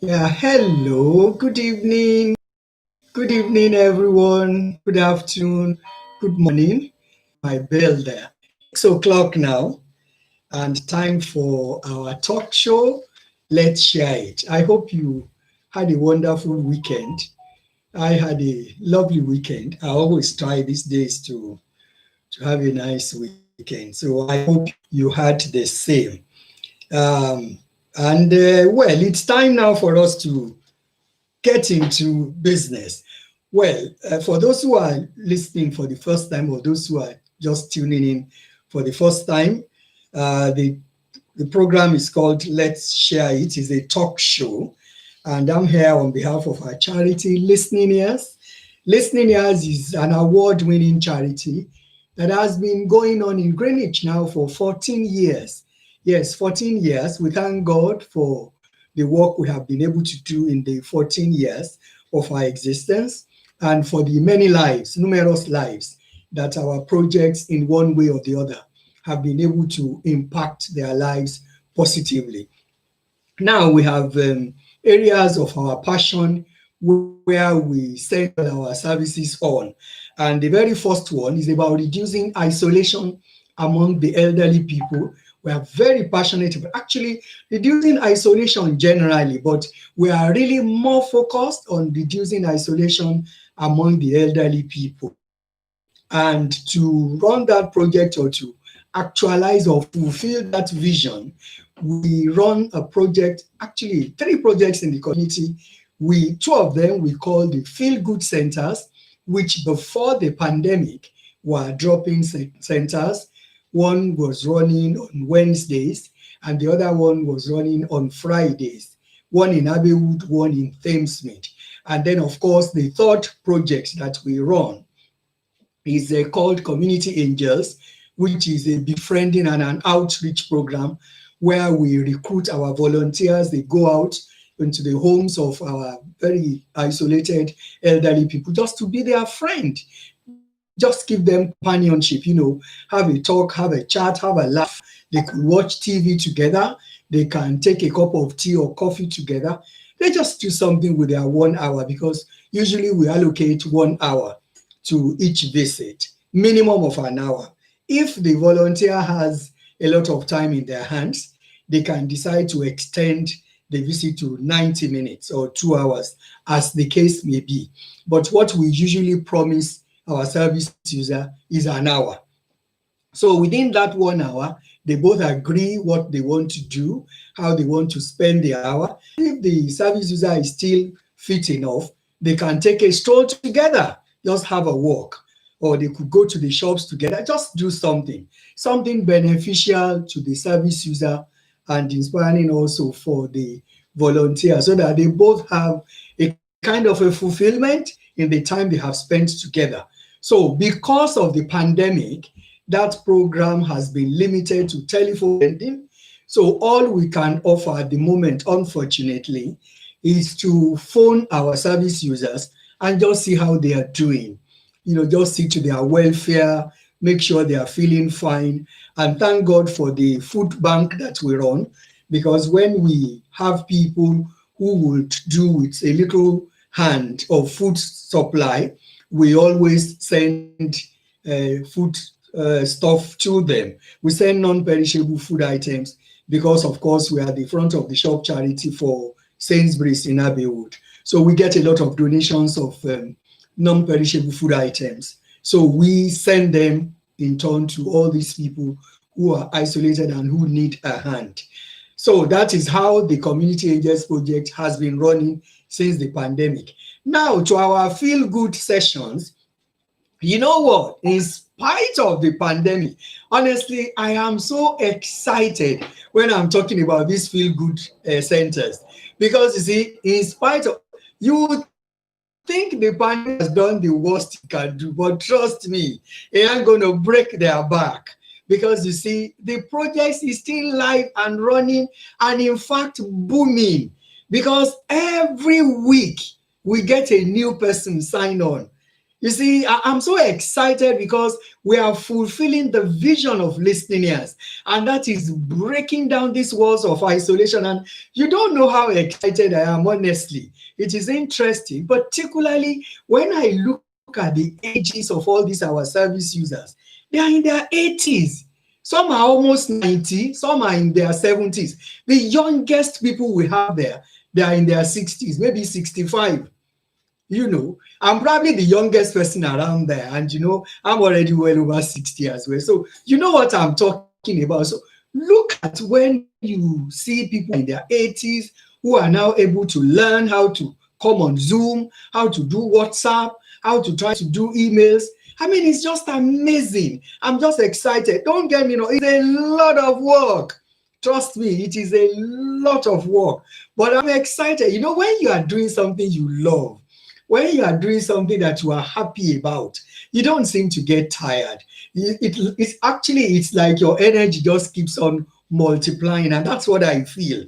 Yeah, hello, good evening, everyone, good afternoon, good morning. My bell there. 6 o'clock now, and time for our talk show. Let's share it. I hope you had a wonderful weekend. I had a lovely weekend. I always try these days to have a nice weekend. So I hope you had the same. Um, and it's time now for us to get into business. Well, for those who are listening for the first time or those who are just tuning in for the first time, uh, the, the program is called Let's Share It. It's a talk show. And I'm here on behalf of our charity, Listening Ears. Listening Ears is an award winning charity that has been going on in Greenwich now for 14 years. Yes, 14 years. We thank God for the work we have been able to do in the 14 years of our existence and for the many lives, numerous lives that our projects, in one way or the other, have been able to impact their lives positively. Now we have areas of our passion where we center our services on. And the very first one is about reducing isolation among the elderly people. We are very passionate about actually reducing isolation generally, but we are really more focused on reducing isolation among the elderly people. And to run that project or to actualize or fulfill that vision, we run a project, actually three projects in the community. Two of them we call the Feel Good Centers, which before the pandemic were drop-in centers. One was running on Wednesdays, and the other one was running on Fridays. One in Abbeywood, one in Thamesmead. And then, of course, the third project that we run is called Community Angels, which is a befriending and an outreach program where we recruit our volunteers. They go out into the homes of our very isolated elderly people just to be their friend. Just give them companionship, have a talk, have a chat, have a laugh. They could watch TV together. They can take a cup of tea or coffee together. They just do something with their 1 hour because usually we allocate 1 hour to each visit, minimum of an hour. If the volunteer has a lot of time in their hands, they can decide to extend the visit to 90 minutes or 2 hours, as the case may be. But what we usually promise our service user is an hour. So within that 1 hour, they both agree what they want to do, how they want to spend the hour. If the service user is still fit enough, they can take a stroll together, just have a walk, or they could go to the shops together, just do something beneficial to the service user and inspiring also for the volunteer so that they both have a kind of a fulfillment in the time they have spent together. So because of the pandemic, that program has been limited to telephone attending. So all we can offer at the moment, unfortunately, is to phone our service users and just see how they are doing. Just see to their welfare, make sure they are feeling fine. And thank God for the food bank that we run, because when we have people who would do with a little hand of food supply, we always send food stuff to them. We send non-perishable food items because, of course, we are the front of the shop charity for Sainsbury's in Abbeywood. So we get a lot of donations of non-perishable food items. So we send them in turn to all these people who are isolated and who need a hand. So that is how the Community Angels Project has been running since the pandemic. Now to our feel good sessions. You know what? In spite of the pandemic, honestly, I am so excited when I'm talking about these feel good centers because you see, in spite of you would think the pandemic has done the worst it can do, but trust me, it ain't going to break their back because you see, the project is still live and running and in fact booming because every week we get a new person sign on. You see, I'm so excited because we are fulfilling the vision of listening ears, and that is breaking down these walls of isolation. And you don't know how excited I am, honestly. It is interesting, particularly when I look at the ages of all these our service users. They are in their 80s. Some are almost 90, some are in their 70s. The youngest people we have there, they are in their 60s, maybe 65. I'm probably the youngest person around there, and I'm already well over 60 as well. So you know what I'm talking about. So look at when you see people in their 80s who are now able to learn how to come on Zoom, how to do WhatsApp, how to try to do emails. I mean, it's just amazing. I'm just excited. Don't get me wrong, it's a lot of work. Trust me, it is a lot of work. But I'm excited. When you are doing something you love, when you are doing something that you are happy about, you don't seem to get tired. It's like your energy just keeps on multiplying, and that's what I feel.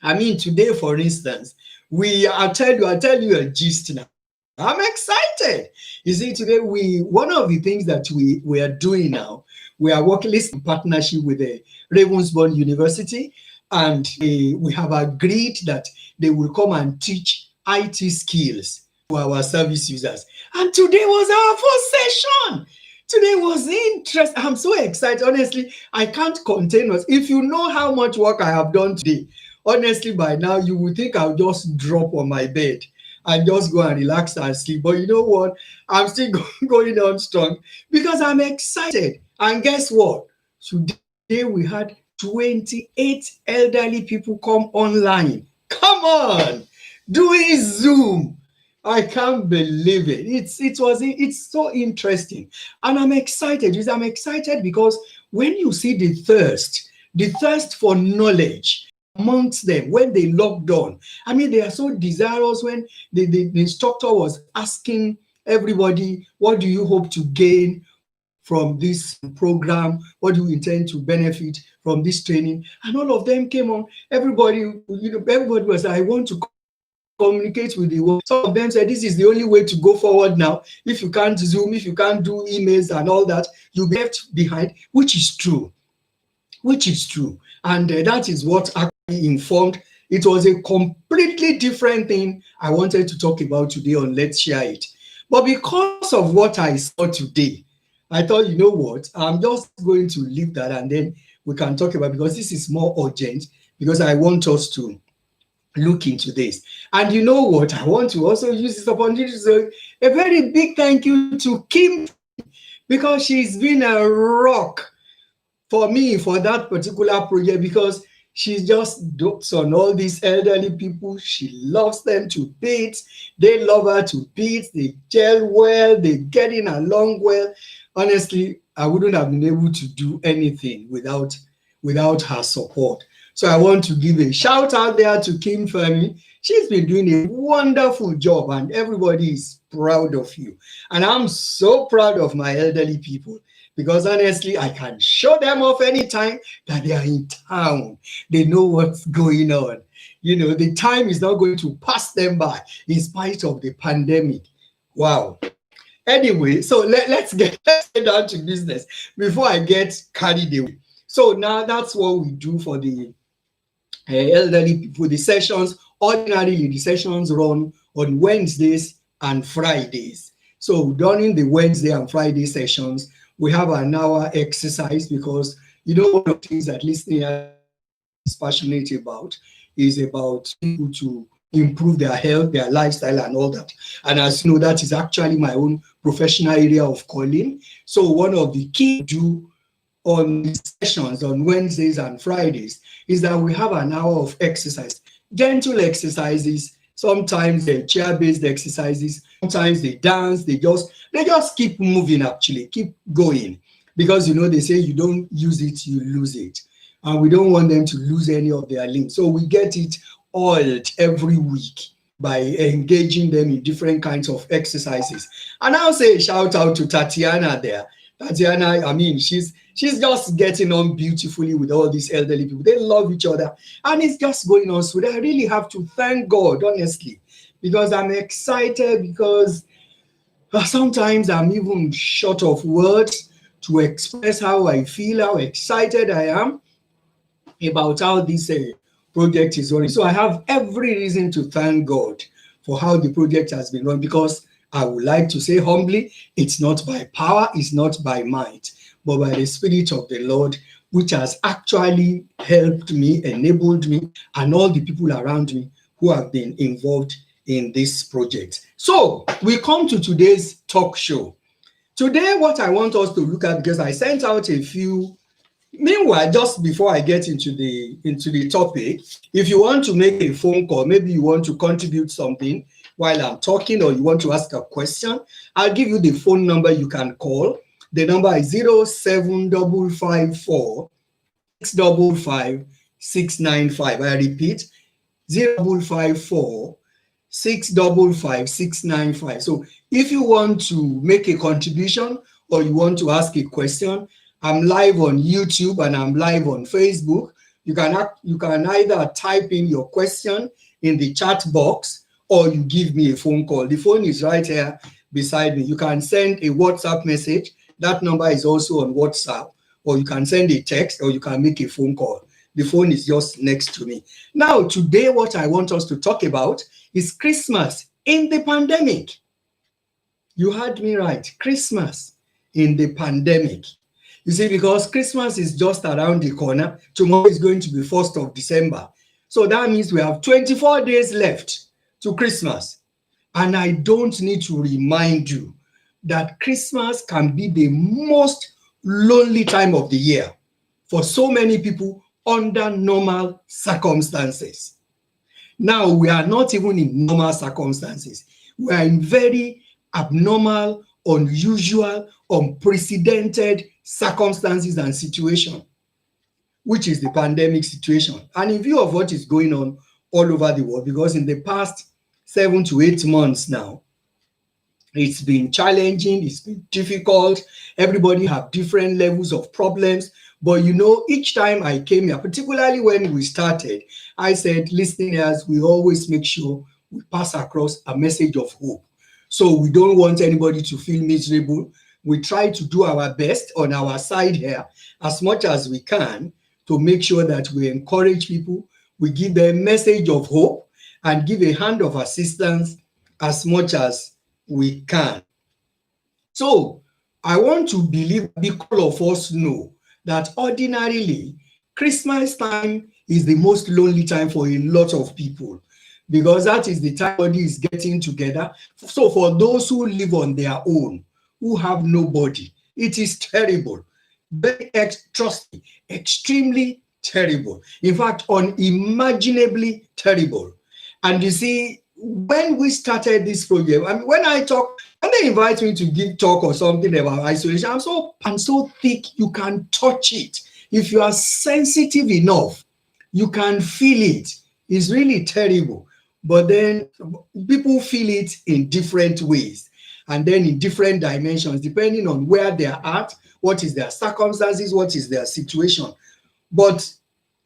I mean, today, for instance, I'll tell you a gist now. I'm excited. You see, today one of the things that we are doing now, we are working in partnership with the Ravensbourne University, and we have agreed that they will come and teach IT skills to our service users. And today was our first session. Today was interesting. I'm so excited. Honestly, I can't contain us. If you know how much work I have done today, honestly, by now you would think I'll just drop on my bed and just go and relax and sleep. But you know what? I'm still going on strong because I'm excited. And guess what? Today we had 28 elderly people come online. Come on, doing Zoom. I can't believe it. It's so interesting. And I'm excited. I'm excited because when you see the thirst for knowledge amongst them when they locked on, I mean, they are so desirous. When the instructor was asking everybody, what do you hope to gain from this program? What do you intend to benefit from this training? And all of them came on. Everybody was like, I want to communicate with the world. Some of them said this is the only way to go forward now. If you can't Zoom, if you can't do emails and all that, you'll be left behind, which is true. And that is what actually informed. It was a completely different thing I wanted to talk about today on Let's Share It. But because of what I saw today, I thought, you know what, I'm just going to leave that and then we can talk about, because this is more urgent, because I want us to look into this. And you know what, I want to also use this opportunity to say a very big thank you to Kim, because she's been a rock for me for that particular project, because she just dotes on all these elderly people. She loves them to bits. They love her to bits. They gel well. They get in along well. Honestly, I wouldn't have been able to do anything without her support. So I want to give a shout out there to Kim Femi. She's been doing a wonderful job, and everybody is proud of you. And I'm so proud of my elderly people, because honestly, I can show them off anytime that they are in town. They know what's going on. The time is not going to pass them by in spite of the pandemic. Wow. Anyway, so let's get down to business before I get carried away. So now that's what we do for the elderly people. The sessions, ordinarily the sessions run on Wednesdays and Fridays. So during the Wednesday and Friday sessions, we have an hour exercise, because one of the things that listening is passionate about is about people to improve their health, their lifestyle, and all that. And as you know, that is actually my own professional area of calling. So one of the key do on the sessions on Wednesdays and Fridays is that we have an hour of exercise, gentle exercises. Sometimes they're chair-based exercises. Sometimes they dance. They just keep moving, actually, keep going. Because, they say you don't use it, you lose it. And we don't want them to lose any of their limbs. So we get it oiled every week by engaging them in different kinds of exercises. And I'll say a shout out to Tatiana there. Tatiana, I mean, she's just getting on beautifully with all these elderly people. They love each other, and it's just going on. So I really have to thank God, honestly, because I'm excited, because Sometimes I'm even short of words to express how I feel, how excited I am about how this project is running. So I have every reason to thank God for how the project has been run, because I would like to say humbly, it's not by power, it's not by might, but by the Spirit of the Lord, which has actually helped me, enabled me, and all the people around me who have been involved in this project. So we come to today's talk show. Today, what I want us to look at, because I sent out a few. Meanwhile, just before I get into the topic, if you want to make a phone call, maybe you want to contribute something while I'm talking, or you want to ask a question, I'll give you the phone number you can call. The number is 07554 655 695. I repeat, 0554 655 695. So if you want to make a contribution or you want to ask a question, I'm live on YouTube and I'm live on Facebook. You can either type in your question in the chat box or you give me a phone call. The phone is right here beside me. You can send a WhatsApp message. That number is also on WhatsApp, or you can send a text, or you can make a phone call. The phone is just next to me. Now, today, what I want us to talk about is Christmas in the pandemic. You heard me right, Christmas in the pandemic. You see, because Christmas is just around the corner. Tomorrow is going to be 1st of December. So that means we have 24 days left to Christmas. And I don't need to remind you that Christmas can be the most lonely time of the year for so many people under normal circumstances. Now, we are not even in normal circumstances. We are in very abnormal, unusual, unprecedented circumstances and situation, which is the pandemic situation. And in view of what is going on all over the world, because in the past 7 to 8 months now, it's been challenging, it's been difficult. Everybody have different levels of problems. But you know, each time I came here, particularly when we started, I said, listeners, we always make sure we pass across a message of hope. So we don't want anybody to feel miserable. We try to do our best on our side here as much as we can to make sure that we encourage people, we give them a message of hope and give a hand of assistance as much as we can. So I want to believe, because of us know that ordinarily Christmas time is the most lonely time for a lot of people, because that is the time everybody is getting together. So for those who live on their own, who have nobody, it is terrible. Trust me, extremely terrible. In fact, unimaginably terrible. And you see, when we started this project, I mean, when they invite me to give talk or something about isolation, I'm so thick, you can touch it. If you are sensitive enough, you can feel it. It's really terrible. But then people feel it in different ways and then in different dimensions, depending on where they are at, what is their circumstances, what is their situation. But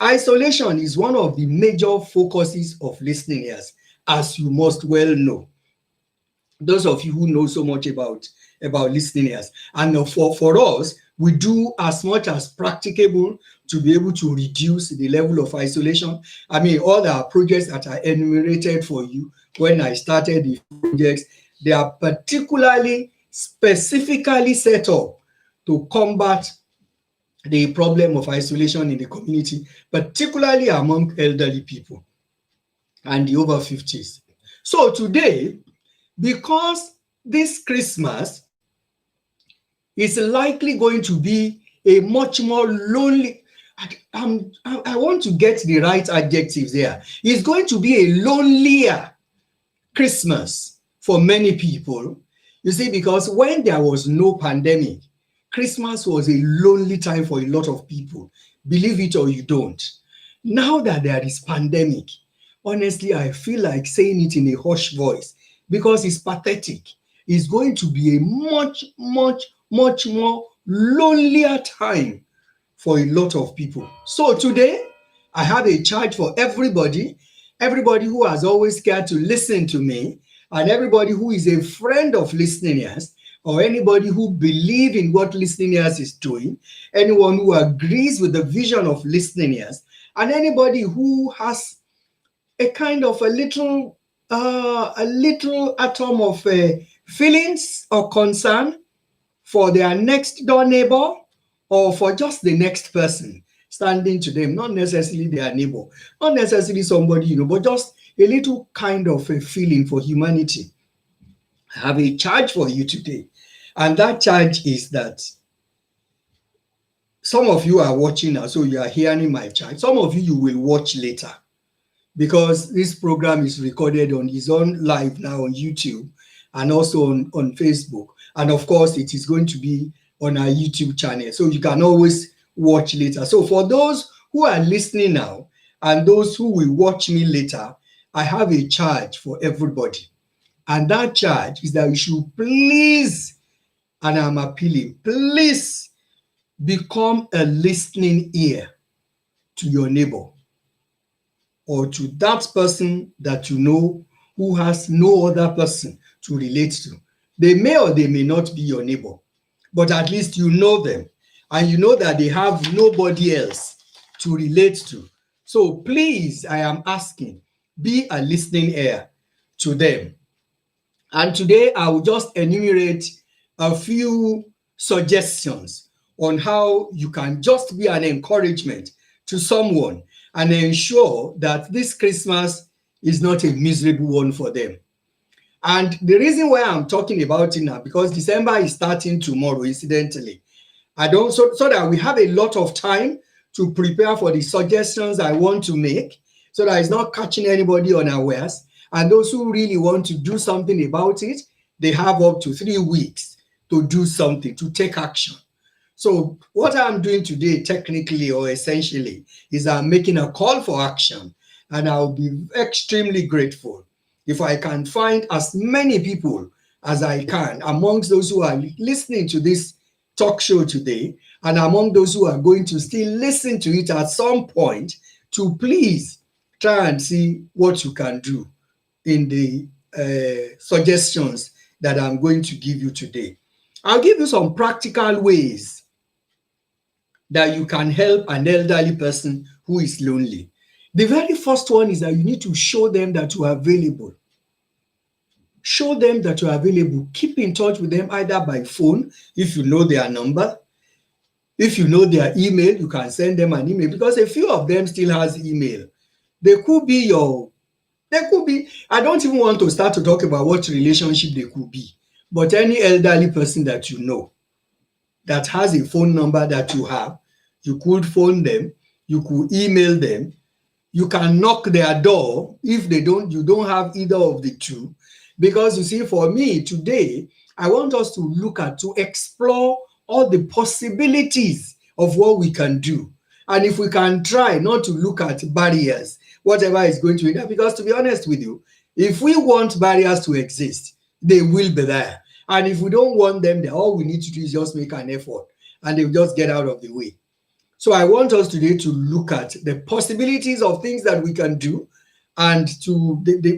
isolation is one of the major focuses of listening ears, as you must well know. Those of you who know so much about listening ears. And for us, we do as much as practicable to be able to reduce the level of isolation. I mean, all our projects that are enumerated for you when I started the projects, they are particularly specifically set up to combat the problem of isolation in the community, particularly among elderly people and the over 50s. So today, because this Christmas is likely going to be a much more lonely, I want to get the right adjectives there. It's going to be a lonelier Christmas for many people. You see, because when there was no pandemic, Christmas was a lonely time for a lot of people, believe it or you don't. Now that there is pandemic, honestly, I feel like saying it in a hushed voice because it's pathetic. It's going to be a much, much, much more lonelier time for a lot of people. So today, I have a charge for everybody who has always cared to listen to me. And everybody who is a friend of Listening Ears, or anybody who believes in what Listening Ears is doing, anyone who agrees with the vision of Listening Ears, and anybody who has a kind of a little atom of feelings or concern for their next door neighbor, or for just the next person standing to them, not necessarily their neighbor, not necessarily somebody but just a little kind of a feeling for humanity. I have a charge for you today, and that charge is that some of you are watching now, so you are hearing my charge. Some of you will watch later, because this program is recorded is on live now on YouTube and also on Facebook. And of course, it is going to be on our YouTube channel, so you can always watch later. So for those who are listening now and those who will watch me later, I have a charge for everybody. And that charge is that you should please, and I'm appealing, please become a listening ear to your neighbor, or to that person that you know who has no other person to relate to. They may or they may not be your neighbor, but at least you know them, and you know that they have nobody else to relate to. So please, I am asking, be a listening ear to them. And today I will just enumerate a few suggestions on how you can just be an encouragement to someone and ensure that this Christmas is not a miserable one for them. And the reason why I'm talking about it now, because December is starting tomorrow, incidentally. So that we have a lot of time to prepare for the suggestions I want to make, so that it's not catching anybody unawares. And those who really want to do something about it, they have up to 3 weeks to do something, to take action. So what I'm doing today, technically or essentially, is I'm making a call for action. And I'll be extremely grateful if I can find as many people as I can amongst those who are listening to this talk show today, and among those who are going to still listen to it at some point, to please try and see what you can do in the suggestions that I'm going to give you today. I'll give you some practical ways that you can help an elderly person who is lonely. The very first one is that you need to show them that you are available. Show them that you are available. Keep in touch with them either by phone, if you know their number. If you know their email, you can send them an email, because a few of them still has email. They could be, I don't even want to start to talk about what relationship they could be, but any elderly person that you know that has a phone number that you have, you could phone them, you could email them, you can knock their door if you don't have either of the two. Because you see, for me today, I want us to explore all the possibilities of what we can do. And if we can try not to look at barriers, whatever is going to be there, because to be honest with you, if we want barriers to exist, they will be there. And if we don't want them there, all we need to do is just make an effort, and they'll just get out of the way. So I want us today to look at the possibilities of things that we can do, and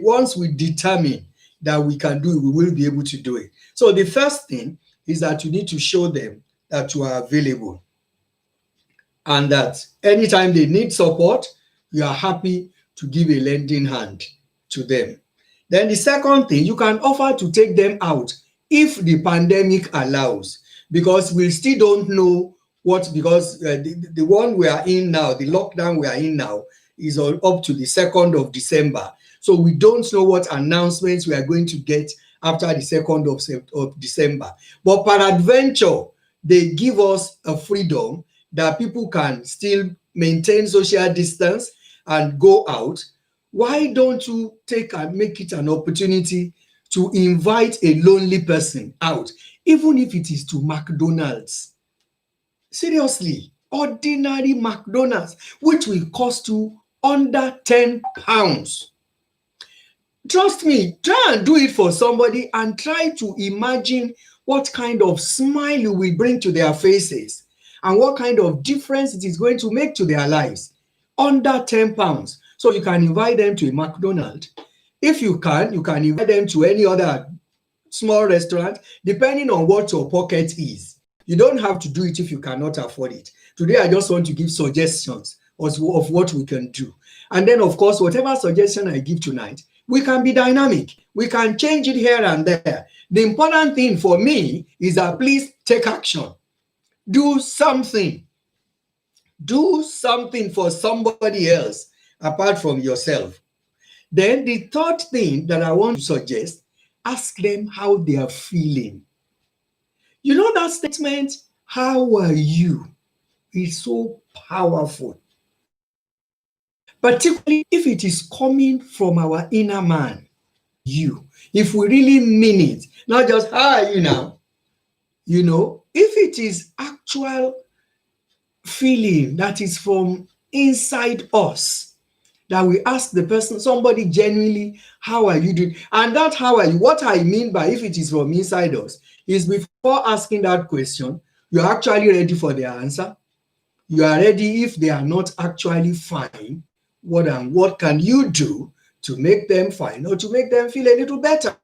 once we determine that we can do it, we will be able to do it. So the first thing is that you need to show them that you are available, and that anytime they need support, you are happy to give a lending hand to them. Then the second thing, you can offer to take them out if the pandemic allows, because we still don't know because the one we are in now, the lockdown we are in now, is up to the 2nd of December. So we don't know what announcements we are going to get after the 2nd of December. But peradventure, they give us a freedom that people can still maintain social distance and go out. Why don't you take and make it an opportunity to invite a lonely person out, even if it is to McDonald's? Seriously, ordinary McDonald's, which will cost you under £10. Trust me, try and do it for somebody, and try to imagine what kind of smile you will bring to their faces and what kind of difference it is going to make to their lives. Under £10. So you can invite them to a McDonald's. If you can invite them to any other small restaurant, depending on what your pocket is. You don't have to do it if you cannot afford it. Today, I just want to give suggestions of what we can do. And then, of course, whatever suggestion I give tonight, we can be dynamic. We can change it here and there. The important thing for me is that please take action. Do something. Do something for somebody else apart from yourself. Then the third thing that I want to suggest, ask them how they are feeling. You know that statement, how are you, is so powerful. Particularly if it is coming from our inner man, you. If we really mean it, not just, how are you now? You know, if it is actual feeling that is from inside us, that we ask the person, somebody genuinely, how are you doing? And that how are you, what I mean by if it is from inside us, is before asking that question, you're actually ready for their answer. You are ready if they are not actually fine. What can you do to make them fine or to make them feel a little better?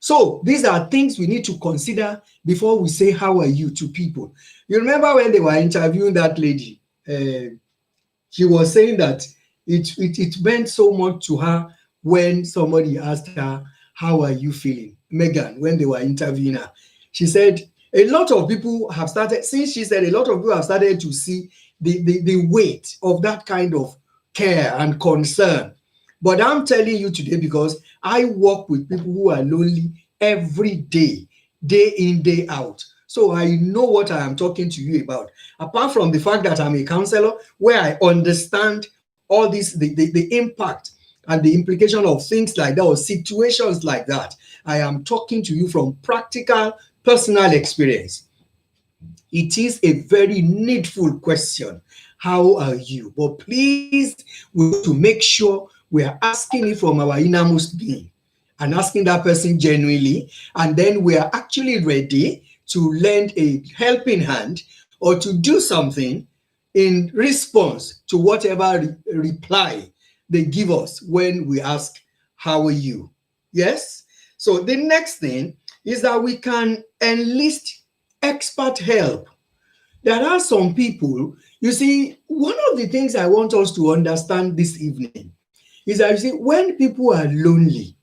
So these are things we need to consider before we say, how are you to people? You remember when they were interviewing that lady, she was saying that it meant so much to her when somebody asked her, how are you feeling? Megan, when they were interviewing her, she said, a lot of people have started, since she said a lot of people have started to see the weight of that kind of care and concern. But I'm telling you today, because I work with people who are lonely every day, day in, day out. So I know what I am talking to you about. Apart from the fact that I'm a counselor, where I understand all this, the impact and the implication of things like that or situations like that, I am talking to you from practical, personal experience. It is a very needful question. How are you? But please, we need to make sure we are asking it from our innermost being and asking that person genuinely. And then we are actually ready to lend a helping hand or to do something in response to whatever reply they give us when we ask, how are you? Yes? So the next thing is that we can enlist expert help. There are some people, you see, one of the things I want us to understand this evening is that, you see, when people are lonely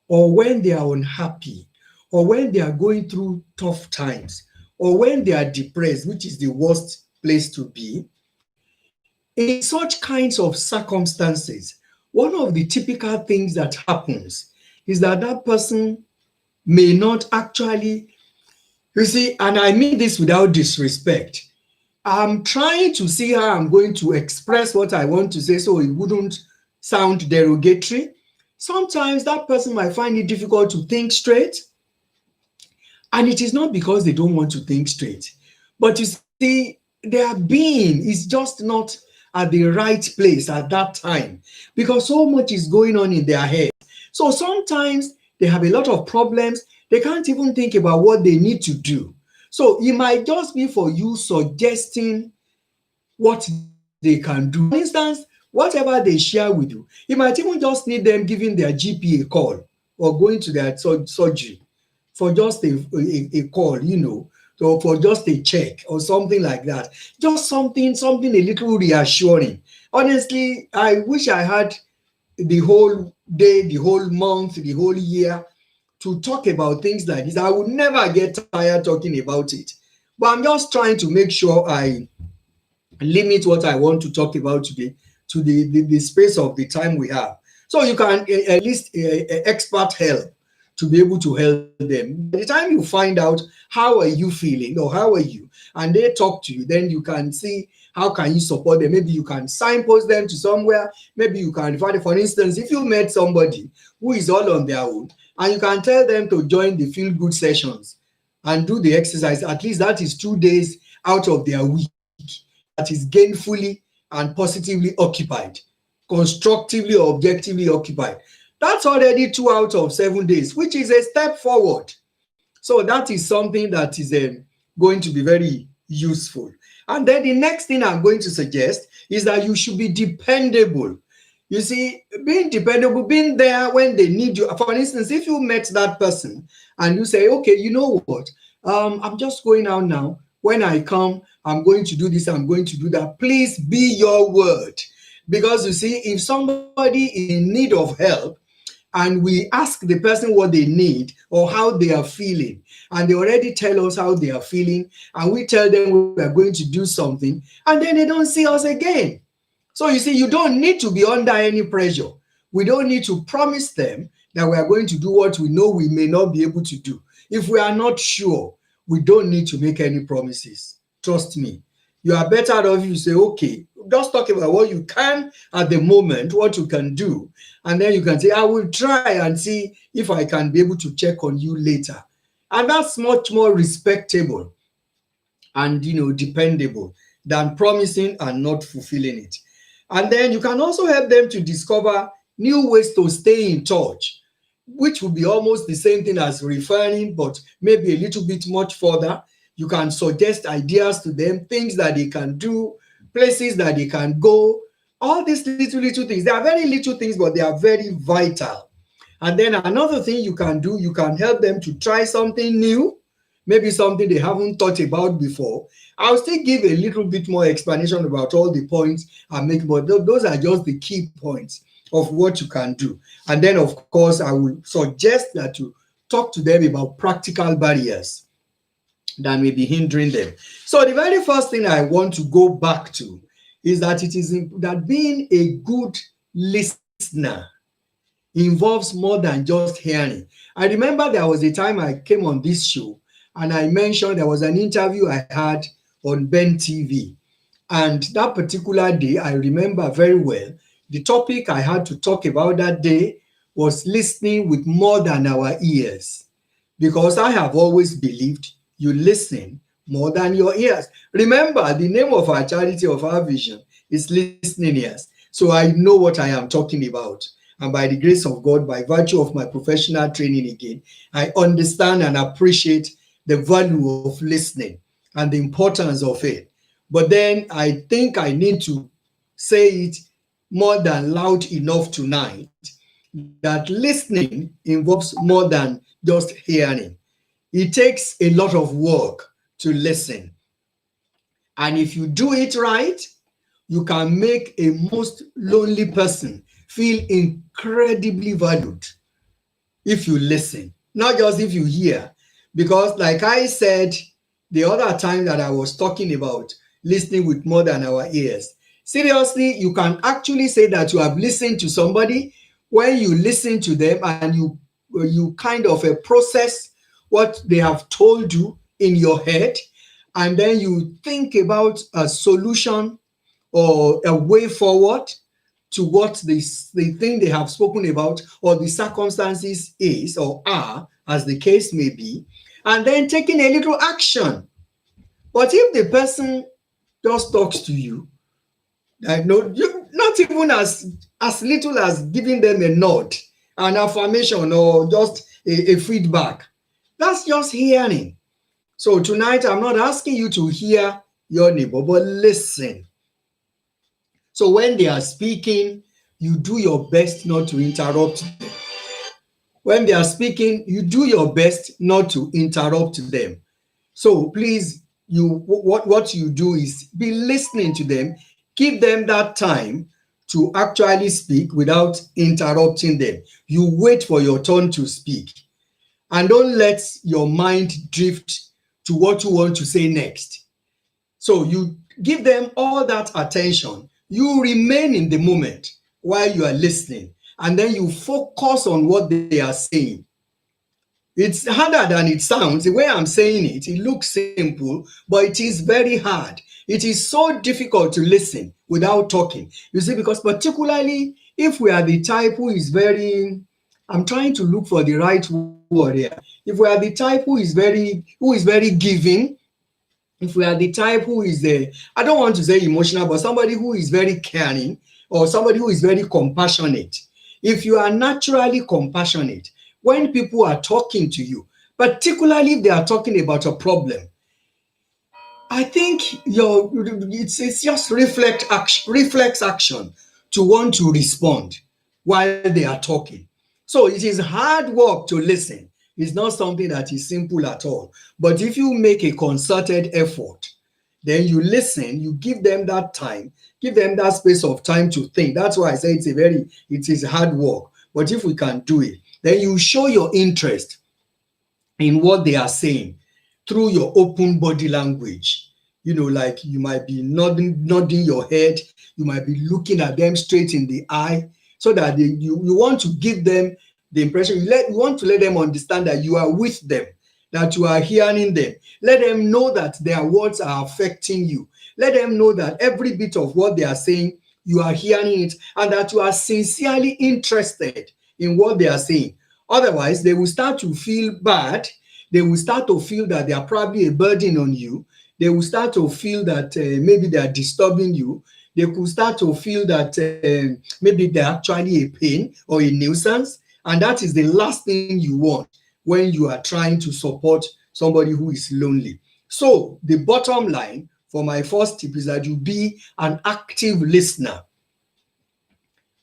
or when they are unhappy or when they are going through tough times or when they are depressed, which is the worst place to be, in such kinds of circumstances, one of the typical things that happens is that that person may not actually, you see, and I mean this without disrespect, I'm trying to see how I'm going to express what I want to say so it wouldn't sound derogatory. Sometimes that person might find it difficult to think straight. And it is not because they don't want to think straight. But you see, their being is just not at the right place at that time because so much is going on in their head. So sometimes they have a lot of problems. They can't even think about what they need to do. So it might just be for you suggesting what they can do. For instance, whatever they share with you, you might even just need them giving their GP a call or going to their surgery for just a call, you know, or for just a check or something like that. Just something a little reassuring. Honestly, I wish I had the whole day, the whole month, the whole year to talk about things like this. I would never get tired talking about it. But I'm just trying to make sure I limit what I want to talk about today to the space of the time we have. So you can at least expert help to be able to help them. By the time you find out how are you feeling or how are you, and they talk to you, then you can see how can you support them. Maybe you can signpost them to somewhere. Maybe you can refer them. For instance, if you met somebody who is all on their own, and you can tell them to join the feel good sessions and do the exercise, at least that is 2 days out of their week that is gainfully and positively occupied, constructively or objectively occupied. That's already 2 out of 7 days, which is a step forward. So that is something that is going to be very useful. And then the next thing I'm going to suggest is that you should be dependable. You see, being dependable, being there when they need you. For instance, if you met that person and you say, okay, you know what? I'm just going out now. When I come, I'm going to do this, I'm going to do that. Please be your word. Because you see, if somebody is in need of help, and we ask the person what they need or how they are feeling, and they already tell us how they are feeling, and we tell them we are going to do something, and then they don't see us again. So you see, you don't need to be under any pressure. We don't need to promise them that we are going to do what we know we may not be able to do. If we are not sure, we don't need to make any promises. Trust me. You are better off if you say, okay, just talk about what you can at the moment, what you can do. And then you can say, I will try and see if I can be able to check on you later. And that's much more respectable and dependable than promising and not fulfilling it. And then you can also help them to discover new ways to stay in touch, which will be almost the same thing as referring, but maybe a little bit much further. You can suggest ideas to them, things that they can do, places that they can go, all these little things. They are very little things, but they are very vital. And then another thing you can do, you can help them to try something new, maybe something they haven't thought about before. I'll still give a little bit more explanation about all the points I make, but those are just the key points of what you can do. And then, of course, I will suggest that you talk to them about practical barriers that may be hindering them. So the very first thing I want to go back to is that it is that being a good listener involves more than just hearing. I remember there was a time I came on this show and I mentioned there was an interview I had on Ben TV. And that particular day, I remember very well, the topic I had to talk about that day was listening with more than our ears. Because I have always believed you listen more than your ears. Remember, the name of our charity, of our vision, is Listening Ears. So I know what I am talking about. And by the grace of God, by virtue of my professional training again, I understand and appreciate the value of listening and the importance of it. But then I think I need to say it more than loud enough tonight that listening involves more than just hearing. It takes a lot of work to listen. And if you do it right, you can make a most lonely person feel incredibly valued if you listen, not just if you hear. Because, like I said the other time that I was talking about listening with more than our ears, seriously, you can actually say that you have listened to somebody when you listen to them and you kind of process what they have told you in your head, and then you think about a solution or a way forward to what the thing they have spoken about or the circumstances is or are, as the case may be, and then taking a little action. But if the person just talks to you, I know you, not even as little as giving them a nod, an affirmation, or just a feedback, that's just hearing. So tonight, I'm not asking you to hear your neighbor, but listen. So when they are speaking, you do your best not to interrupt them. When they are speaking, you do your best not to interrupt them. So please, what you do is be listening to them, give them that time to actually speak without interrupting them. You wait for your turn to speak, and don't let your mind drift to what you want to say next. So you give them all that attention. You remain in the moment while you are listening, and then you focus on what they are saying. It's harder than it sounds. The way I'm saying it, it looks simple, but it is very hard. It is so difficult to listen without talking. You see, because particularly if we are the type who is very, I'm trying to look for the right word here. If we are the type who is very giving, if we are the type who is I don't want to say emotional, but somebody who is very caring or somebody who is very compassionate. If you are naturally compassionate, when people are talking to you, particularly if they are talking about a problem, I think it's just reflex action to want to respond while they are talking. So it is hard work to listen. It's not something that is simple at all. But if you make a concerted effort, then you listen, you give them that time, give them that space of time to think. That's why I say it is hard work. But if we can do it, then you show your interest in what they are saying through your open body language. Like you might be nodding your head, you might be looking at them straight in the eye, so that you want to give them the impression, you want to let them understand that you are with them, that you are hearing them. Let them know that their words are affecting you. Let them know that every bit of what they are saying, you are hearing it, and that you are sincerely interested in what they are saying. Otherwise, they will start to feel bad. They will start to feel that they are probably a burden on you. They will start to feel that maybe they are disturbing you. They could start to feel that maybe they're actually a pain or a nuisance. And that is the last thing you want when you are trying to support somebody who is lonely. So the bottom line for my first tip is that you be an active listener.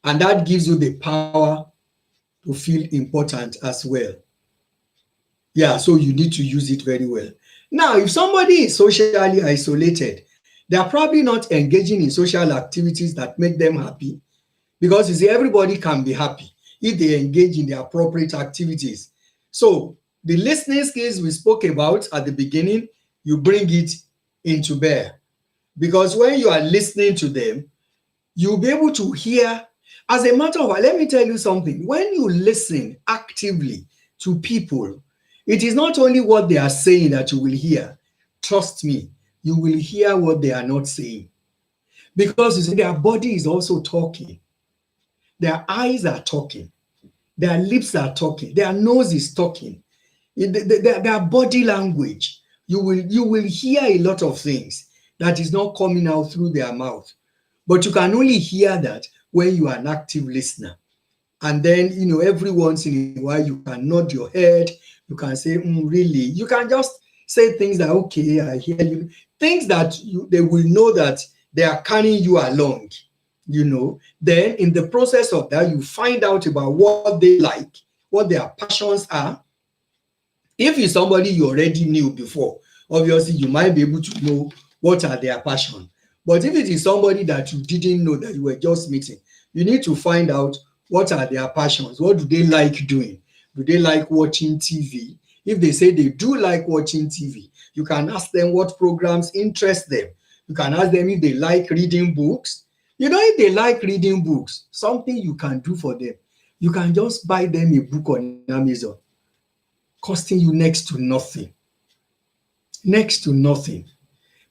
And that gives you the power to feel important as well. Yeah, so you need to use it very well. Now, if somebody is socially isolated, they are probably not engaging in social activities that make them happy, because you see, everybody can be happy if they engage in the appropriate activities. So the listening skills we spoke about at the beginning, you bring it into bear, because when you are listening to them, you'll be able to hear. As a matter of fact, let me tell you something. When you listen actively to people, it is not only what they are saying that you will hear. Trust me, you will hear what they are not saying. Because you see, their body is also talking. Their eyes are talking. Their lips are talking. Their nose is talking. Their body language. You will hear a lot of things that is not coming out through their mouth. But you can only hear that when you are an active listener. And then, every once in a while, you can nod your head. You can say, really. You can just say things that, okay, I hear you. Things that they will know that they are carrying you along, Then in the process of that, you find out about what they like, what their passions are. If it's somebody you already knew before, obviously you might be able to know what are their passions. But if it is somebody that you didn't know, that you were just meeting, you need to find out what are their passions. What do they like doing? Do they like watching TV? If they say they do like watching TV, you can ask them what programs interest them. You can ask them if they like reading books. If they like reading books, something you can do for them, you can just buy them a book on Amazon, costing you next to nothing. Next to nothing.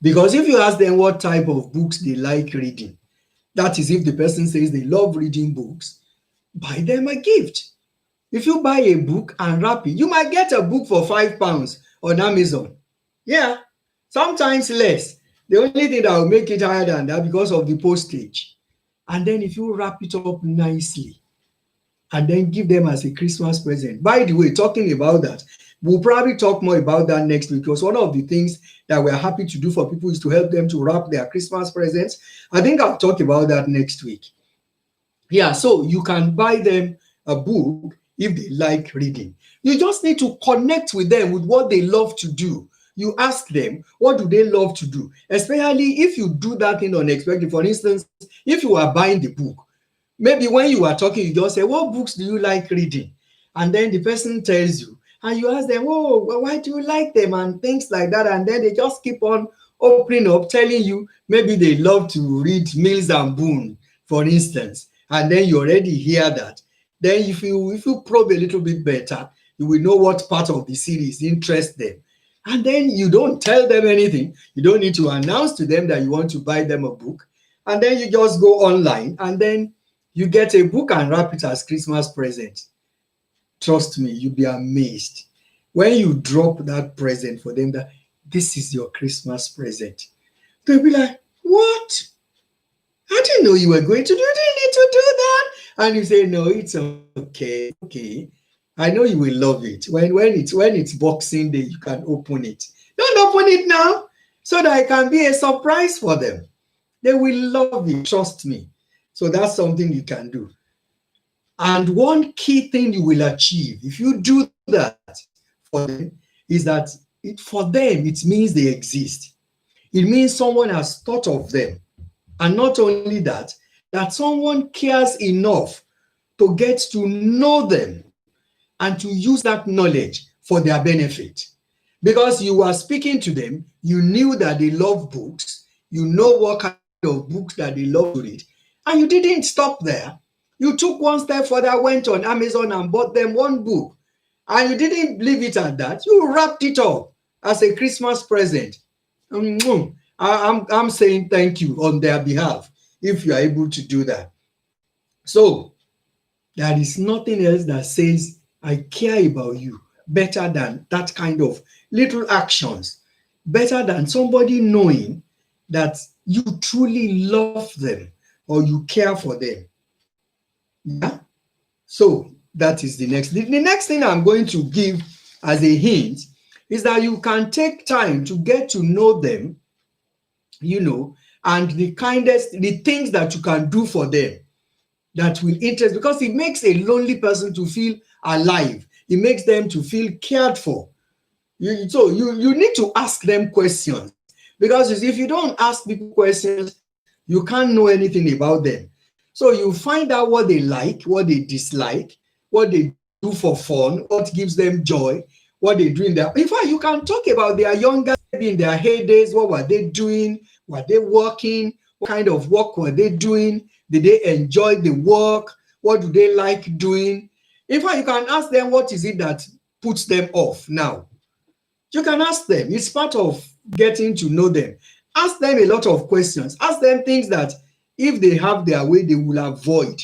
Because if you ask them what type of books they like reading, that is if the person says they love reading books, buy them a gift. If you buy a book and wrap it, you might get a book for £5 on Amazon. Yeah, sometimes less. The only thing that will make it higher than that because of the postage. And then if you wrap it up nicely and then give them as a Christmas present. By the way, talking about that, we'll probably talk more about that next week, because one of the things that we're happy to do for people is to help them to wrap their Christmas presents. I think I'll talk about that next week. Yeah, so you can buy them a book if they like reading. You just need to connect with them with what they love to do. You ask them, what do they love to do? Especially if you do that thing unexpected. For instance, if you are buying the book, maybe when you are talking, you just say, what books do you like reading? And then the person tells you, and you ask them, oh, well, why do you like them? And things like that. And then they just keep on opening up, telling you maybe they love to read Mills and Boone, for instance. And then you already hear that. Then if you probe a little bit better, you will know what part of the series interests them. And then you don't tell them anything. You don't need to announce to them that you want to buy them a book. And then you just go online and then you get a book and wrap it as Christmas present. Trust me, you'll be amazed when you drop that present for them, that this is your Christmas present. They'll be like, what? I didn't know you were going to do. You didn't need to do that. And you say, no, it's okay. Okay. I know you will love it. When it's Boxing Day, you can open it. Don't open it now, so that it can be a surprise for them. They will love it. Trust me. So that's something you can do. And one key thing you will achieve if you do that for them is that for them, it means they exist. It means someone has thought of them. And not only that, that someone cares enough to get to know them and to use that knowledge for their benefit. Because you were speaking to them, you knew that they love books, you know what kind of books that they love to read, and you didn't stop there. You took one step further, went on Amazon and bought them one book, and you didn't leave it at that. You wrapped it up as a Christmas present. I'm saying thank you on their behalf if you are able to do that. So there is nothing else that says I care about you better than that kind of little actions, better than somebody knowing that you truly love them or you care for them. Yeah. So that is the next. The next thing I'm going to give as a hint is that you can take time to get to know them, and the things that you can do for them that will interest, because it makes a lonely person to feel alive. It makes them to feel cared for. You need to ask them questions, because if you don't ask people questions, you can't know anything about them. So you find out what they like, what they dislike, what they do for fun, what gives them joy, what they do in their. In fact, you can talk about their younger, maybe in their heydays. What were they doing? Were they working? What kind of work were they doing? Did they enjoy the work? What do they like doing? In fact, you can ask them what is it that puts them off now. You can ask them. It's part of getting to know them. Ask them a lot of questions. Ask them things that if they have their way, they will avoid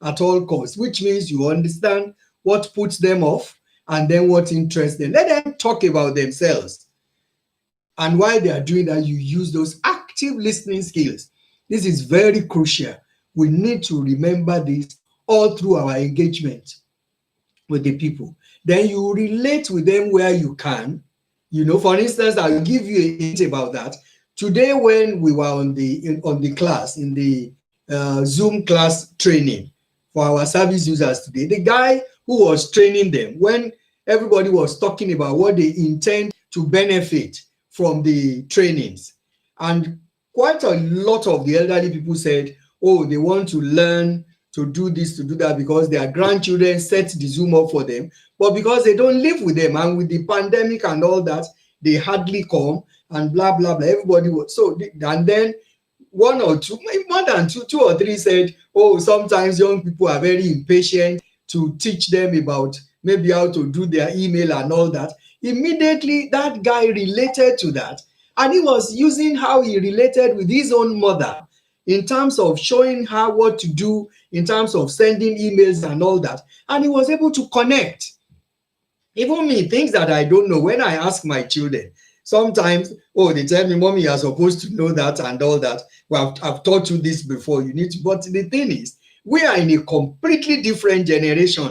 at all costs, which means you understand what puts them off and then what interests them. Let them talk about themselves. And while they are doing that, you use those active listening skills. This is very crucial. We need to remember this all through our engagement with the people. Then you relate with them where you can. For instance, I'll give you a hint about that. Today, when we were on the class, in the Zoom class training for our service users today, the guy who was training them, when everybody was talking about what they intend to benefit from the trainings, and quite a lot of the elderly people said, oh, they want to learn to do this, to do that, because their grandchildren set the Zoom up for them. But because they don't live with them, and with the pandemic and all that, they hardly come, and blah, blah, blah. Everybody was so, and then one or two, more than two or three said, oh, sometimes young people are very impatient to teach them about maybe how to do their email and all that. Immediately, that guy related to that, and he was using how he related with his own mother in terms of showing her what to do, in terms of sending emails and all that. And he was able to connect. Even me, things that I don't know, when I ask my children, sometimes, oh, they tell me, Mommy, you're supposed to know that and all that. Well, I've taught you this before. You need to. But the thing is, we are in a completely different generation.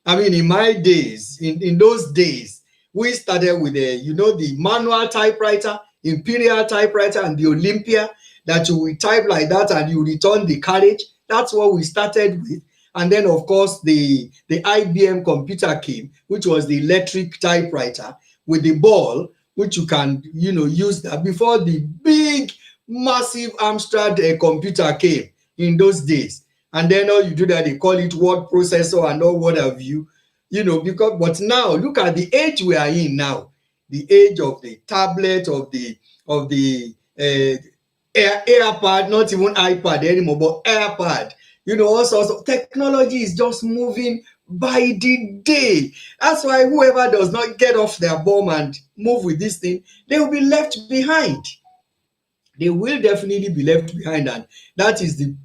I mean, in my days, in those days, we started with the manual typewriter, imperial typewriter, and the Olympia, that you will type like that and you return the carriage. That's what we started with. And then, of course, the IBM computer came, which was the electric typewriter with the ball, which you can, use that before the big, massive Amstrad computer came in those days. And then all you do that, they call it word processor and all what have you, but now look at the age we are in now, the age of the tablet, of the AirPad, not even iPad anymore, but AirPad. All sorts of technology is just moving by the day. That's why whoever does not get off their bum and move with this thing, they will be left behind. They will definitely be left behind, and that is the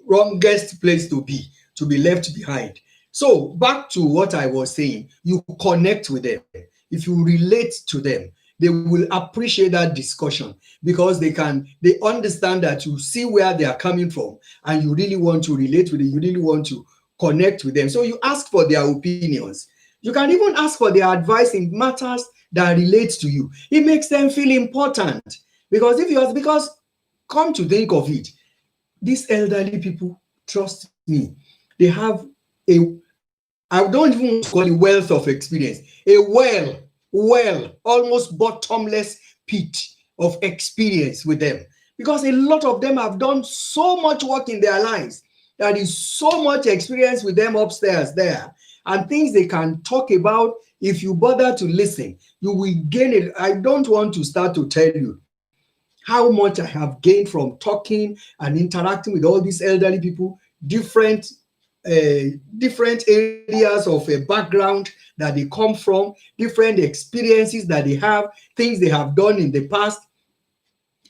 wrongest place to be left behind. So back to what I was saying, you connect with them. If you relate to them, they will appreciate that discussion, because they understand that you see where they are coming from and you really want to relate with it. You really want to connect with them. So you ask for their opinions. You can even ask for their advice in matters that relate to you. It makes them feel important, because come to think of it, these elderly people, Trust me, they have a, I don't even want to call it wealth of experience, a almost bottomless pit of experience with them. Because a lot of them have done so much work in their lives. There is so much experience with them upstairs there, and things they can talk about. If you bother to listen, you will gain it. I don't want to start to tell you how much I have gained from talking and interacting with all these elderly people, different different areas of a background that they come from, different experiences that they have, things they have done in the past.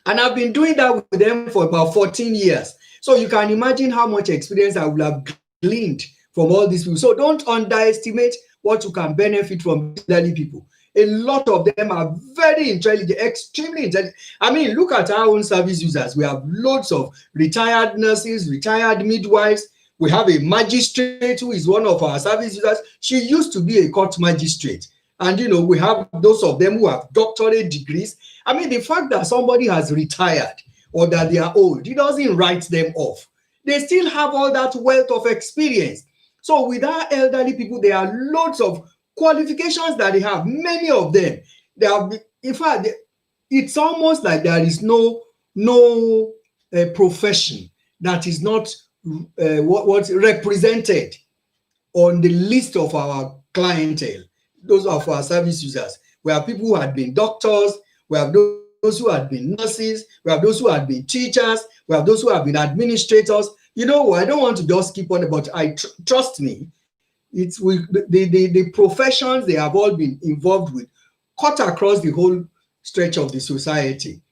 And I've been doing that with them for about 14 years. So you can imagine how much experience I would have gleaned from all these people. So don't underestimate what you can benefit from these elderly people. A lot of them are very intelligent, extremely intelligent. I mean, look at our own service users. We have loads of retired nurses, retired midwives. We have a magistrate who is one of our service users. She used to be a court magistrate. And we have those of them who have doctorate degrees. I mean, the fact that somebody has retired or that they are old, it doesn't write them off. They still have all that wealth of experience. So with our elderly people, there are loads of qualifications that they have. Many of them, they have. In fact, it's almost like there is no profession that is not what's represented on the list of our clientele. Those are our service users. We have people who had been doctors, we have those who had been nurses, we have those who had been teachers, we have those who have been administrators. I don't want to just keep on, but trust me, it's the professions they have all been involved with cut across the whole stretch of the society.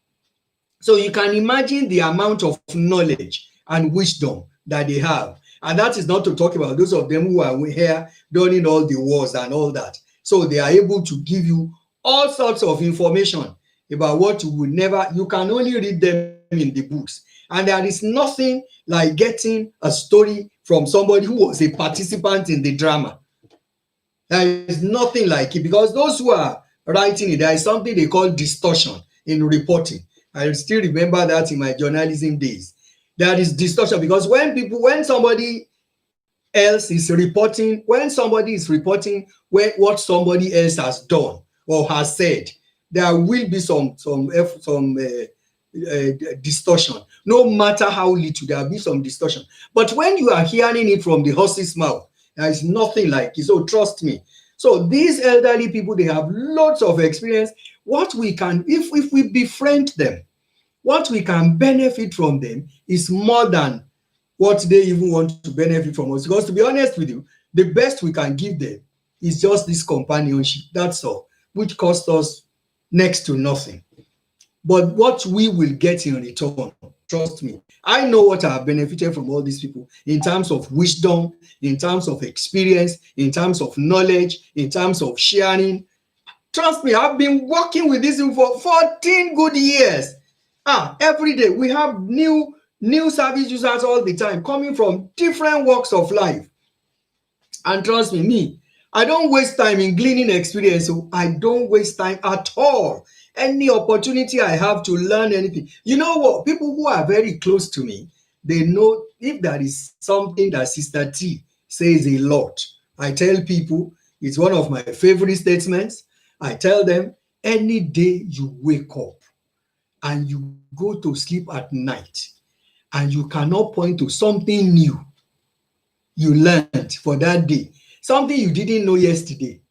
So you can imagine the amount of knowledge and wisdom that they have. And that is not to talk about those of them who are here during all the wars and all that. So they are able to give you all sorts of information about what you can only read them in the books. And there is nothing like getting a story from somebody who was a participant in the drama. There is nothing like it, because those who are writing it, there is something they call distortion in reporting. I still remember that in my journalism days. There is distortion because when somebody else is reporting, what somebody else has done or has said, there will be some distortion. No matter how little, there will be some distortion. But when you are hearing it from the horse's mouth, there is nothing like it. So trust me. So these elderly people, they have lots of experience. What we can, if we befriend them, what we can benefit from them is more than what they even want to benefit from us. Because to be honest with you, the best we can give them is just this companionship. That's all, which costs us next to nothing. But what we will get in return, trust me, I know what I have benefited from all these people in terms of wisdom, in terms of experience, in terms of knowledge, in terms of sharing. Trust me, I've been working with this for 14 good years. Every day we have new service users all the time coming from different walks of life. And trust me, I don't waste time in gleaning experience. So I don't waste time at all. Any opportunity I have to learn anything. You know what? People who are very close to me, they know if there is something that Sister T says a lot. I tell people, it's one of my favorite statements. I tell them, any day you wake up and you go to sleep at night and you cannot point to something new you learned for that day, something you didn't know yesterday,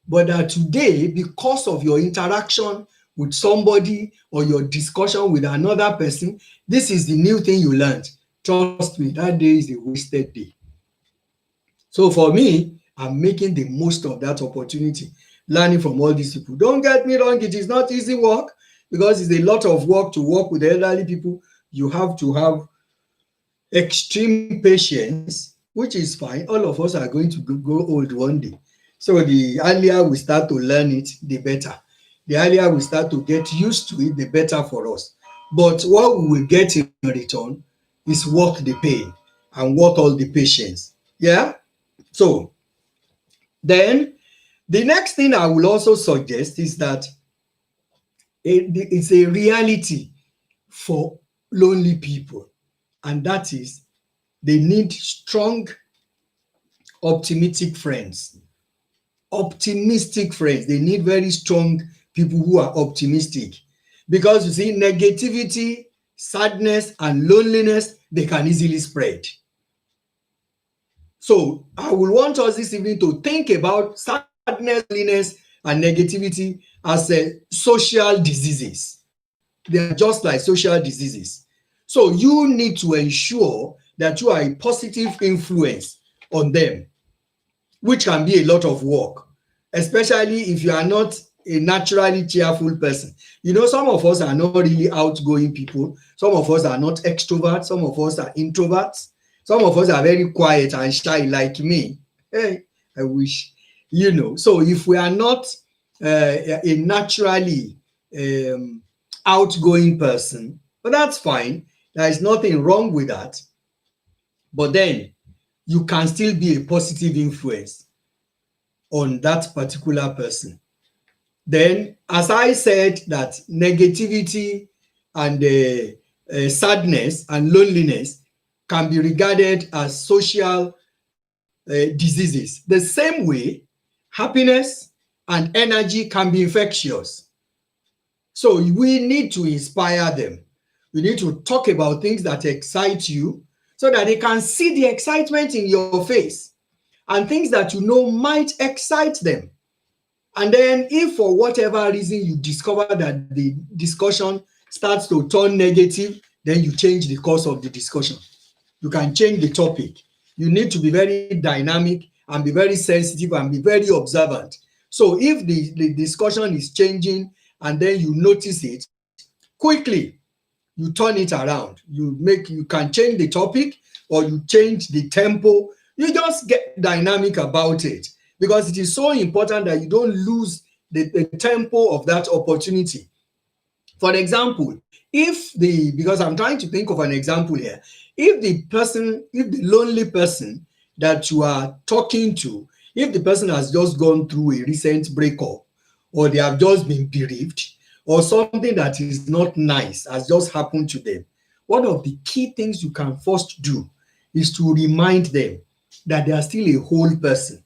but that today, because of your interaction with somebody or your discussion with another person, this is the new thing you learned. Trust me, that day is a wasted day. So for me, I'm making the most of that opportunity, learning from all these people. Don't get me wrong, it is not easy work, because it's a lot of work to work with elderly people. You have to have extreme patience, which is fine. All of us are going to grow old one day. So the earlier we start to learn it, the better. The earlier we start to get used to it, the better for us. But what we will get in return is worth the pain and worth all the patience. Yeah? So then the next thing I will also suggest is that it's a reality for lonely people, and that is They need strong, optimistic friends. Optimistic friends. They need very strong people who are optimistic. Because you see, negativity, sadness, and loneliness, they can easily spread. So I will want us this evening to think about sadness, loneliness, and negativity as social diseases. They are just like social diseases. So you need to ensure that you are a positive influence on them, which can be a lot of work, especially if you are not a naturally cheerful person. You know, some of us are not really outgoing people. Some of us are not extroverts. Some of us are introverts. Some of us are very quiet and shy like me. Hey, I wish, you know. So if we are not a naturally outgoing person, but that's fine. There is nothing wrong with that. But then you can still be a positive influence on that particular person. Then, as I said, that negativity and sadness and loneliness can be regarded as social diseases. The same way, happiness and energy can be infectious. So we need to inspire them. We need to talk about things that excite you so that they can see the excitement in your face, and things that you know might excite them. And then if for whatever reason you discover that the discussion starts to turn negative, then you change the course of the discussion. You can change the topic. You need to be very dynamic and be very sensitive and be very observant. So if the discussion is changing and then you notice it, quickly you turn it around. You can change the topic or you change the tempo. You just get dynamic about it, because it is so important that you don't lose the tempo of that opportunity. For example, because I'm trying to think of an example here, if the lonely person that you are talking to, if the person has just gone through a recent breakup, or they have just been bereaved, or something that is not nice has just happened to them, one of the key things you can first do is to remind them that they are still a whole person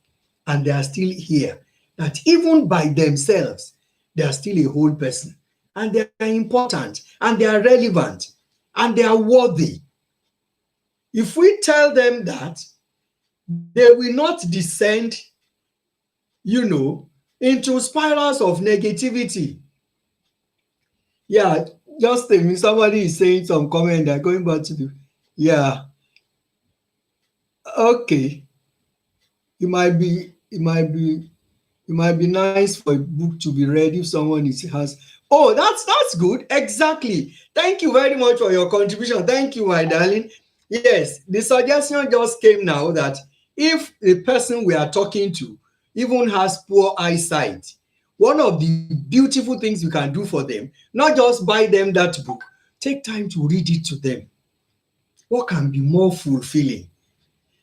and they are still here, that even by themselves, they are still a whole person and they are important and they are relevant and they are worthy. If we tell them that, they will not descend, into spirals of negativity. Yeah, just somebody is saying some comment. They're going back to yeah. Okay. It might be nice for a book to be read if someone has. Oh, that's good. Exactly. Thank you very much for your contribution. Thank you, my darling. Yes, the suggestion just came now that if the person we are talking to even has poor eyesight, one of the beautiful things you can do for them, not just buy them that book, take time to read it to them. What can be more fulfilling?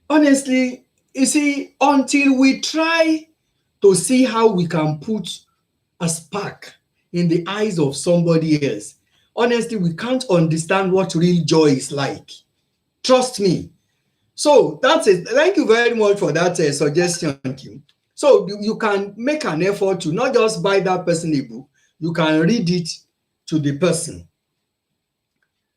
Honestly, you see, until we try to see how we can put a spark in the eyes of somebody else, honestly, we can't understand what real joy is like. Trust me. So that's it. Thank you very much for that suggestion, Kim. So you can make an effort to not just buy that person a book, you can read it to the person.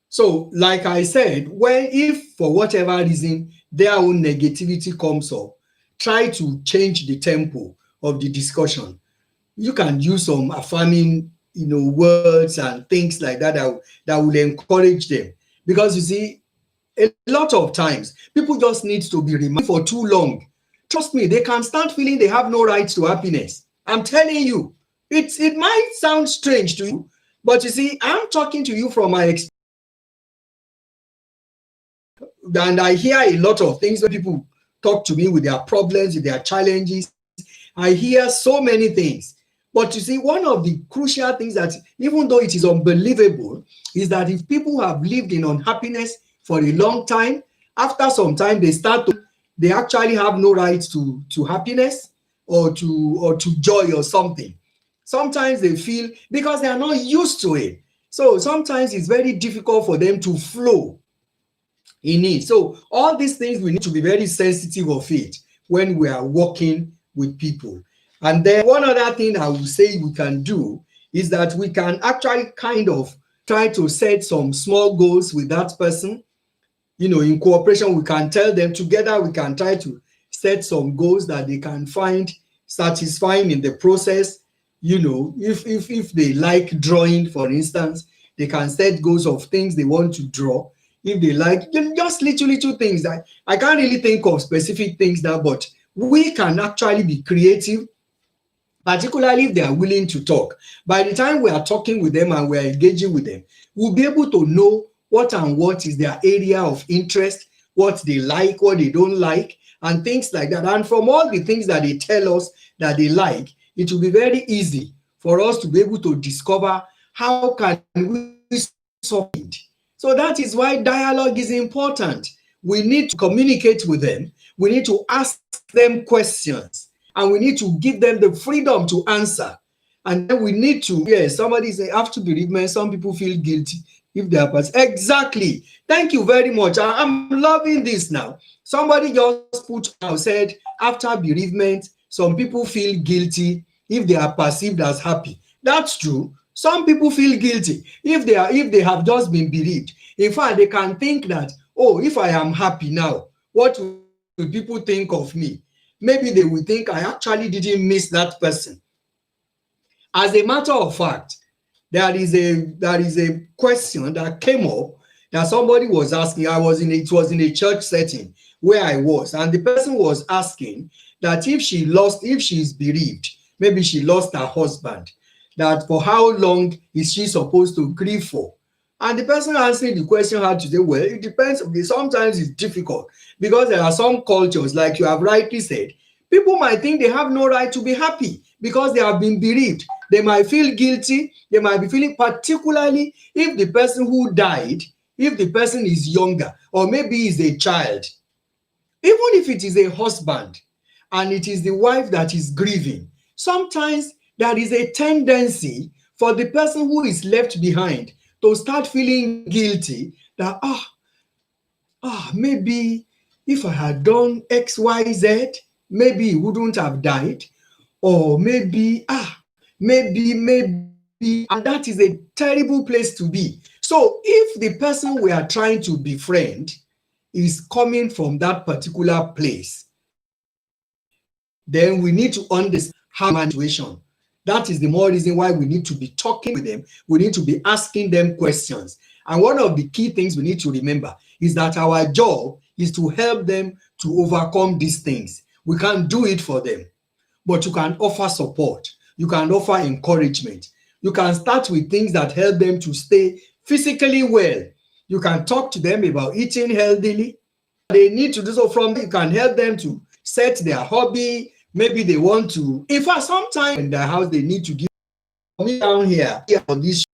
So, like I said, if for whatever reason their own negativity comes up, try to change the tempo of the discussion. You can use some affirming, words and things like that that will encourage them. Because you see, a lot of times people just need to be reminded for too long. Trust me, they can start feeling they have no right to happiness. I'm telling you, it might sound strange to you, but you see, I'm talking to you from my experience. And I hear a lot of things when people talk to me with their problems, with their challenges. I hear so many things. But you see, one of the crucial things that, even though it is unbelievable, is that if people have lived in unhappiness for a long time, after some time they actually have no right to happiness or to joy or something. Sometimes they feel, because they are not used to it. So sometimes it's very difficult for them to flow. in it. So all these things, we need to be very sensitive of it when we are working with people. And then one other thing I would say we can do is that we can actually kind of try to set some small goals with that person. In cooperation, we can tell them together, we can try to set some goals that they can find satisfying in the process. If they like drawing, for instance, they can set goals of things they want to draw. If they like just little things, that I can't really think of specific things now, but we can actually be creative, particularly if they are willing to talk. By the time we are talking with them and we are engaging with them, we'll be able to know what is their area of interest, what they like, what they don't like, and things like that. And from all the things that they tell us that they like, it will be very easy for us to be able to discover how can we solve it. So that is why dialogue is important. We need to communicate with them. We need to ask them questions, and we need to give them the freedom to answer. And then we need to, yes, somebody say after bereavement, some people feel guilty if they are past. Exactly. Thank you very much. I'm loving this now. Somebody just put out, said after bereavement, some people feel guilty if they are perceived as happy. That's true. Some people feel guilty if they have just been bereaved. In fact, they can think that, oh, if I am happy now, what will people think of me? Maybe they will think I actually didn't miss that person. As a matter of fact, there is a question that came up that somebody was asking. It was in a church setting where I was, and the person was asking that if she's bereaved, maybe she lost her husband, that for how long is she supposed to grieve for? And the person answering the question had to say, well, it depends. Sometimes it's difficult because there are some cultures, like you have rightly said, people might think they have no right to be happy because they have been bereaved. They might feel guilty. They might be feeling, particularly if the person who died, if the person is younger, or maybe is a child, even if it is a husband and it is the wife that is grieving, sometimes there is a tendency for the person who is left behind to start feeling guilty that, maybe if I had done XYZ, maybe he wouldn't have died. Or maybe, maybe, and that is a terrible place to be. So if the person we are trying to befriend is coming from that particular place, then we need to understand how situation. That is the more reason why we need to be talking with them. We need to be asking them questions. And one of the key things we need to remember is that our job is to help them to overcome these things. We can't do it for them, but you can offer support. You can offer encouragement. You can start with things that help them to stay physically well. You can talk to them about eating healthily. They need to do so. From there, you can help them to set their hobby. Maybe they want to, in fact, sometimes in their house, they need to give me down here on this show,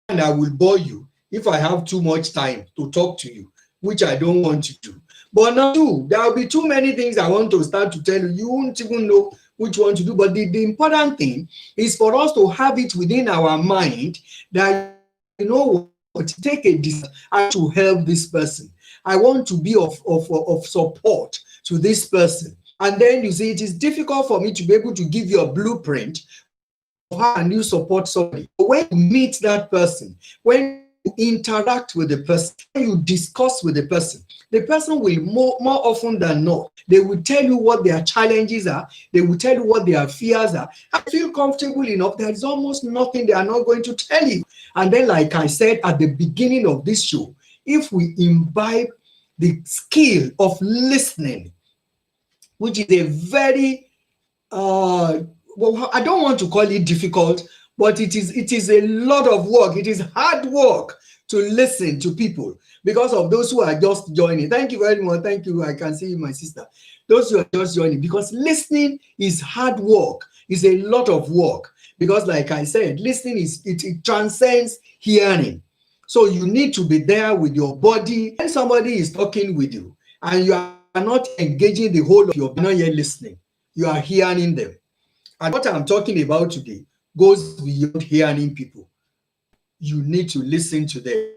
and I will bore you if I have too much time to talk to you, which I don't want to do. But now, there will be too many things I want to start to tell you. You won't even know which one to do. But the important thing is for us to have it within our mind that, you know what, take a decision to help this person. I want to be of support to this person. And then you see, it is difficult for me to be able to give you a blueprint of how can you support somebody. But when you meet that person, when you interact with the person, when you discuss with the person will more often than not, they will tell you what their challenges are. They will tell you what their fears are. I feel comfortable enough. There is almost nothing they are not going to tell you. And then, like I said at the beginning of this show, if we imbibe the skill of listening, which is a very, well, I don't want to call it difficult, but it is a lot of work. It is hard work to listen to people because of those who are just joining. Thank you very much. Thank you. I can see you, my sister. Those who are just joining, because listening is hard work. It's a lot of work because, like I said, listening it transcends hearing. So you need to be there with your body. When somebody is talking with you and you are not engaging the whole of your, not yet listening, you are hearing them. And what I'm talking about today goes beyond hearing people. You need to listen to them.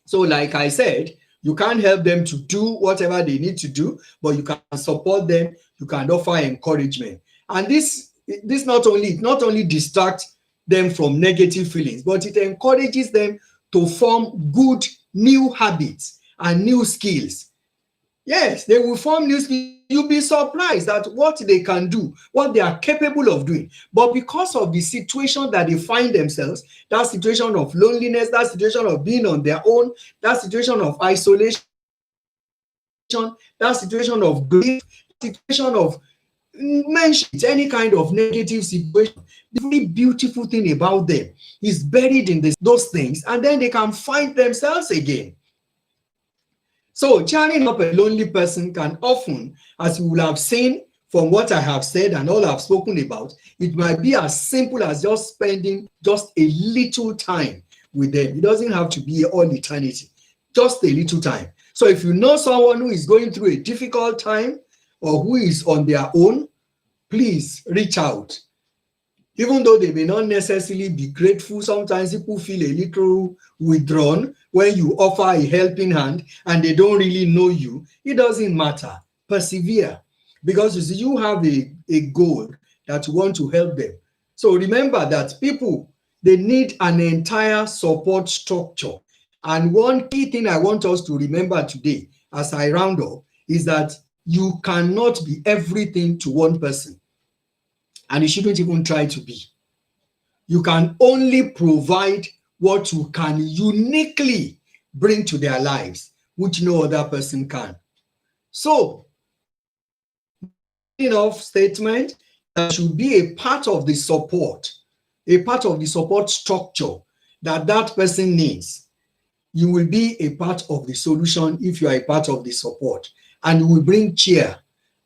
So like I said, you can't help them to do whatever they need to do, but you can support them, you can offer encouragement. And this not only distracts them from negative feelings, but it encourages them to form good new habits and new skills. Yes, they will form new skills. You'll be surprised at what they can do, what they are capable of doing. But because of the situation that they find themselves, that situation of loneliness, that situation of being on their own, that situation of isolation, that situation of grief, situation of mention any kind of negative situation, the very beautiful thing about them is buried in those things, and then they can find themselves again. So cheering up a lonely person can often, as you will have seen from what I have said and all I've spoken about, it might be as simple as just spending just a little time with them. It doesn't have to be all eternity, just a little time. So if you know someone who is going through a difficult time or who is on their own, please reach out. Even though they may not necessarily be grateful, sometimes people feel a little withdrawn when you offer a helping hand and they don't really know you. It doesn't matter. Persevere. Because you see, you have a goal that you want to help them. So remember that people, they need an entire support structure. And one key thing I want us to remember today as I round up is that you cannot be everything to one person. And you shouldn't even try to be. You can only provide what you can uniquely bring to their lives, which no other person can. So, enough statement that should be a part of the support, structure that person needs. You will be a part of the solution if you are a part of the support, and you will bring cheer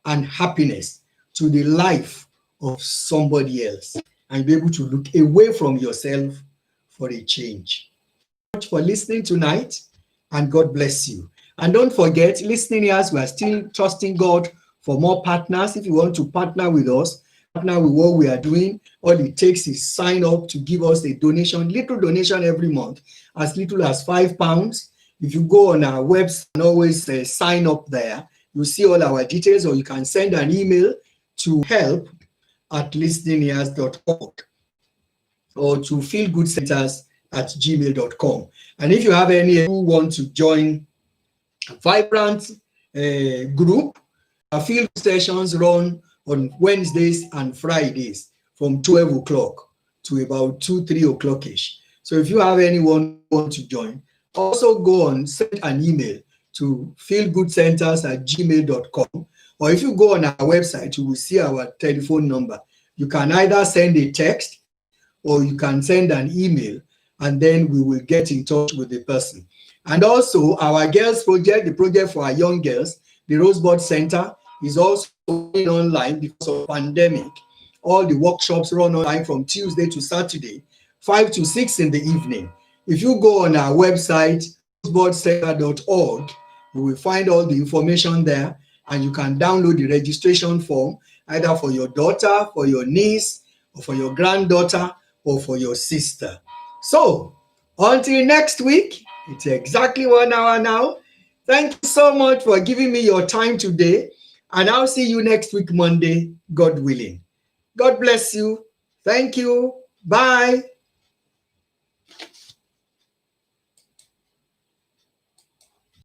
and happiness to the life of somebody else and be able to look away from yourself for a change. Thank you for listening tonight, and God bless you. And don't forget, listening ears, we are still trusting God for more partners. If you want to partner with us, partner with what we are doing, all it takes is sign up to give us a donation, little donation every month, as little as £5. If you go on our website and always sign up there, you'll see all our details, or you can send an email to help@listeningears.org or to feelgoodcenters@gmail.com. And if you have any who want to join a vibrant group, our field sessions run on Wednesdays and Fridays from 12 o'clock to about 2-3 o'clock-ish. So if you have anyone who want to join, also go on, send an email to feelgoodcenters@gmail.com, or if you go on our website, you will see our telephone number. You can either send a text or you can send an email, and then we will get in touch with the person. And also our girls project, the project for our young girls, the Rosebud Center, is also going online because of pandemic. All the workshops run online from Tuesday to Saturday, 5 to 6 in the evening. If you go on our website, rosebudcenter.org, you will find all the information there, and you can download the registration form either for your daughter, for your niece, or for your granddaughter, or for your sister. So until next week, it's exactly 1 hour now. Thank you so much for giving me your time today, and I'll see you next week, Monday, God willing. God bless you. Thank you. Bye.